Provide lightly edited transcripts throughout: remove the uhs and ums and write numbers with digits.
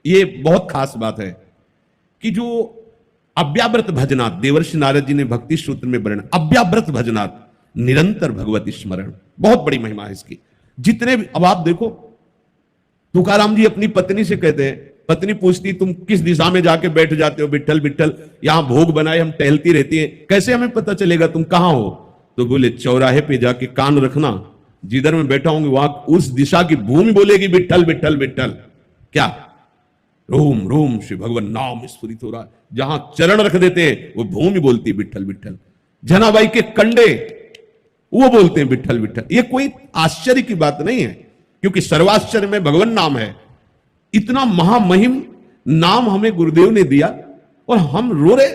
ये बहुत खास बात है कि जो अव्याव्रत भजनात्, देवर्षि नारद जी ने भक्ति सूत्र में वर्णन, अव्याव्रत भजनात् निरंतर भगवती स्मरण, बहुत बड़ी महिमा है इसकी। जितने भी, अब आप देखो तुकाराम जी अपनी पत्नी से कहते हैं, पत्नी पूछती तुम किस दिशा में जाके बैठ जाते हो, विट्ठल विट्ठल, यहां भोग बनाए हम टहलती रहती है, कैसे हमें पता चलेगा तुम कहां हो? तो बोले चौराहे पे जाके कान रखना, जिधर मैं बैठा हूंगी वहां उस दिशा की भूमि बोलेगी विट्ठल विट्ठल विट्ठल। क्या? रोम रोम श्री भगवान नाम स्फुरित हो रहा है, जहां चरण रख देते हैं वो भूमि बोलती है विट्ठल विट्ठल। जनाबाई के कंडे वो बोलते हैं विट्ठल विट्ठल। ये कोई आश्चर्य की बात नहीं है, क्योंकि सर्वाश्चर्य में भगवान नाम है। इतना महामहिम नाम हमें गुरुदेव ने दिया और हम रो रहे,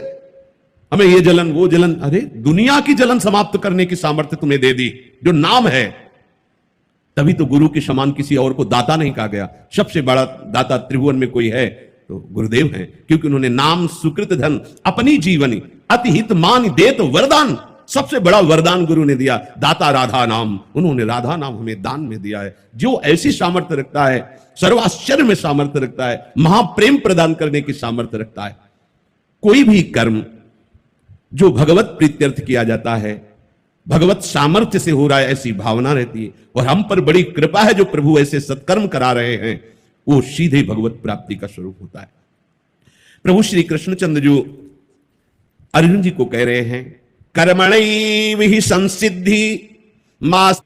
हमें ये जलन वो जलन। अरे दुनिया की जलन समाप्त करने की सामर्थ्य तुम्हें दे दी जो नाम है। तभी तो गुरु के समान किसी और को दाता नहीं कहा गया। सबसे बड़ा दाता त्रिभुवन में कोई है तो गुरुदेव हैं, क्योंकि उन्होंने नाम सुकृत धन अपनी जीवनी अति हित मान देत वरदान, सबसे बड़ा वरदान गुरु ने दिया, दाता राधा नाम। उन्होंने राधा नाम हमें दान में दिया है, जो ऐसी सामर्थ्य रखता है, सर्वाश्चर्य में सामर्थ्य रखता है, महाप्रेम प्रदान करने की सामर्थ्य रखता है। कोई भी कर्म जो भगवत प्रीत्यर्थ किया जाता है, भगवत सामर्थ्य से हो रहा है, ऐसी भावना रहती है। और हम पर बड़ी कृपा है जो प्रभु ऐसे सत्कर्म करा रहे हैं, वो सीधे भगवत प्राप्ति का स्वरूप होता है। प्रभु श्री कृष्णचंद्र जो अर्जुन जी को कह रहे हैं, कर्मणैव हि संसिद्धि मास।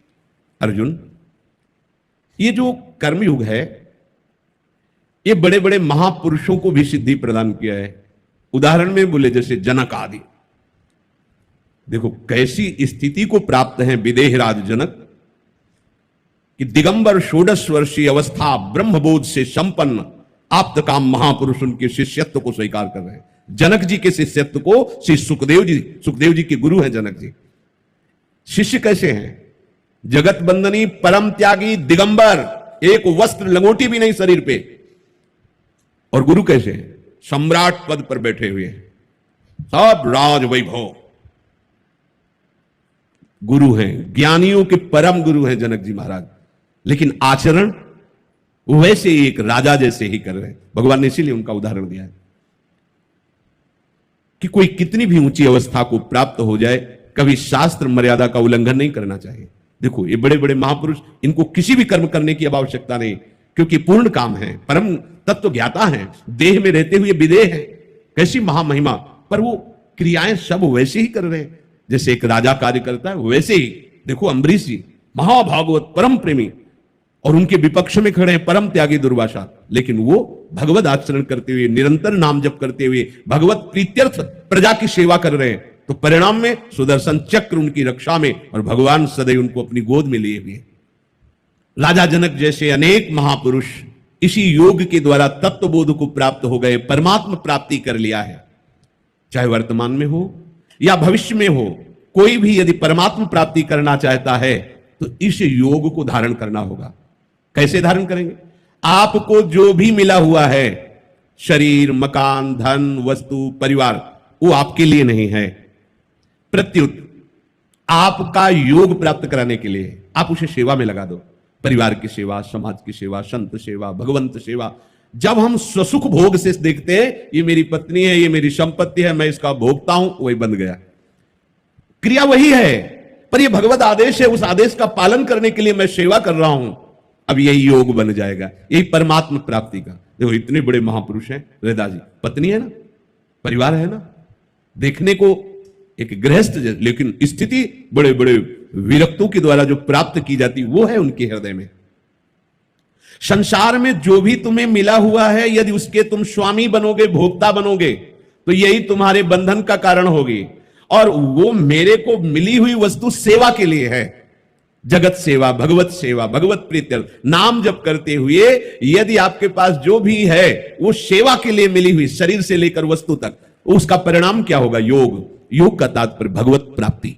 अर्जुन, ये जो कर्मयुग है, ये बड़े बड़े महापुरुषों को भी सिद्धि प्रदान किया है। उदाहरण में बोले जैसे जनक आदि, देखो कैसी स्थिति को प्राप्त है विदेहराज जनक कि दिगंबर षोडश वर्षीय अवस्था ब्रह्मबोध से संपन्न आप्तकाम महापुरुष उनके शिष्यत्व को स्वीकार कर रहे हैं। जनक जी के शिष्यत्व को श्री सुखदेव जी के गुरु हैं जनक जी। शिष्य कैसे हैं? जगत बंदनी परम त्यागी दिगंबर, एक वस्त्र लंगोटी भी नहीं शरीर पे। और गुरु कैसे हैं? सम्राट पद पर बैठे हुए हैं, सब राज वैभव गुरु हैं, ज्ञानियों के परम गुरु हैं जनक जी महाराज। लेकिन आचरण वैसे ही एक राजा जैसे ही कर रहे हैं। भगवान ने इसीलिए उनका उदाहरण दिया है कि कोई कितनी भी ऊंची अवस्था को प्राप्त हो जाए, कभी शास्त्र मर्यादा का उल्लंघन नहीं करना चाहिए। देखो ये बड़े बड़े महापुरुष, इनको किसी भी कर्म करने की अब आवश्यकता नहीं, क्योंकि पूर्ण काम है, परम तत्व ज्ञाता है, देह में रहते हुए विदेह है। कैसी महामहिमा, पर वो क्रियाएं सब वैसे ही कर रहे हैं जैसे एक राजा कार्य करता है, वैसे ही। देखो अम्बरीश जी महाभागवत परम प्रेमी, और उनके विपक्ष में खड़े हैं परम त्यागी दुर्वासा, लेकिन वो भगवत आचरण करते हुए, निरंतर नाम जप करते हुए भगवत प्रीत्यर्थ प्रजा की सेवा कर रहे हैं। तो परिणाम में सुदर्शन चक्र उनकी रक्षा में, और भगवान सदैव उनको अपनी गोद में लिए हुए। राजा जनक जैसे अनेक महापुरुष इसी योग के द्वारा तत्वबोध को प्राप्त हो गए, परमात्मा प्राप्ति कर लिया है। चाहे वर्तमान में हो या भविष्य में हो, कोई भी यदि परमात्मा प्राप्ति करना चाहता है तो इस योग को धारण करना होगा। कैसे धारण करेंगे? आपको जो भी मिला हुआ है, शरीर, मकान, धन, वस्तु, परिवार, वो आपके लिए नहीं है, प्रत्युत आपका योग प्राप्त कराने के लिए आप उसे सेवा में लगा दो। परिवार की सेवा, समाज की सेवा, संत सेवा, भगवंत सेवा। जब हम स्वसुख भोग से देखते हैं, ये मेरी पत्नी है, ये मेरी संपत्ति है, मैं इसका भोगता हूं, वही बन गया। क्रिया वही है, पर यह भगवत आदेश है, उस आदेश का पालन करने के लिए मैं सेवा कर रहा हूं। अब यही योग बन जाएगा, यही परमात्मा प्राप्ति का। देखो इतने बड़े महापुरुष हैं, रैदास जी, पत्नी है ना, परिवार है ना, देखने को एक गृहस्थ, लेकिन स्थिति बड़े बड़े विरक्तों के द्वारा जो प्राप्त की जाती वो है उनके हृदय में। संसार में जो भी तुम्हें मिला हुआ है, यदि उसके तुम स्वामी बनोगे, भोक्ता बनोगे, तो यही तुम्हारे बंधन का कारण होगी। और वो मेरे को मिली हुई वस्तु सेवा के लिए है, जगत सेवा, भगवत सेवा, भगवत प्रीत्यर्थ, नाम जप करते हुए यदि आपके पास जो भी है वो सेवा के लिए मिली हुई, शरीर से लेकर वस्तु तक, उसका परिणाम क्या होगा? योग। योग का तात्पर्य भगवत प्राप्ति।